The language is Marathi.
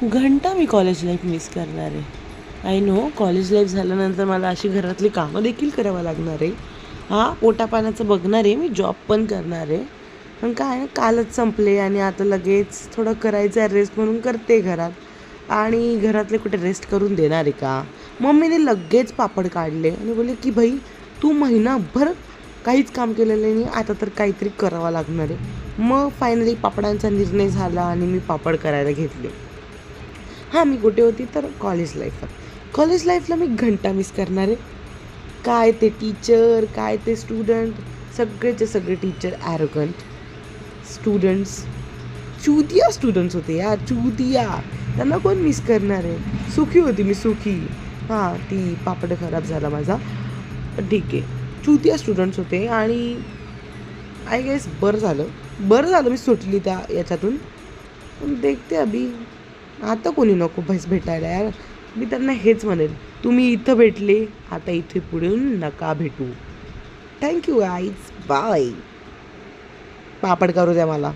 घंटा मी कॉलेज लाईफ मिस करणार आहे. आय नो कॉलेज लाईफ झाल्यानंतर मला अशी घरातली कामं देखील करावं लागणार आहे. हां, पोटापाण्याचं बघणार आहे, मी जॉब पण करणार आहे. पण काय आहे ना, कालच संपले आणि आता लगेच थोडं करायचं आहे रेस्ट म्हणून करते घरात. आणि घरातले कुठे रेस्ट करून देणार आहे का? मम्मीने लगेच पापड काढले आणि बोलले की भाई तू महिनाभर काहीच काम केलेलं नाही, आता तर काहीतरी करावं लागणार आहे. मग फायनली पापडांचा निर्णय झाला आणि मी पापड करायला घेतले. हां, मी कुठे होती तर कॉलेज लाईफला. कॉलेज लाईफला मी घंटा मिस करणार आहे. काय ते टीचर, काय ते स्टुडंट, सगळेचे सगळे टीचर ॲरोगंट. स्टुडंट्स चुतिया स्टुडंट्स होते यार, चुतिया. त्यांना कोण मिस करणार आहे? सुखी होती मी, सुखी. हां, ती पापड खराब झाला माझा. पण ठीक आहे. चुतिया स्टुडंट्स होते आणि आय गेस बरं झालं मी सुटली त्या याच्यातून. पण देखते अभी आता कोणी नको बस भेटायला यार. मी त्यांना हेच म्हणेल, तुम्ही इथं भेटले, आता इथे पुढे नका भेटू. Thank you guys, bye. पापड करू द्या मला.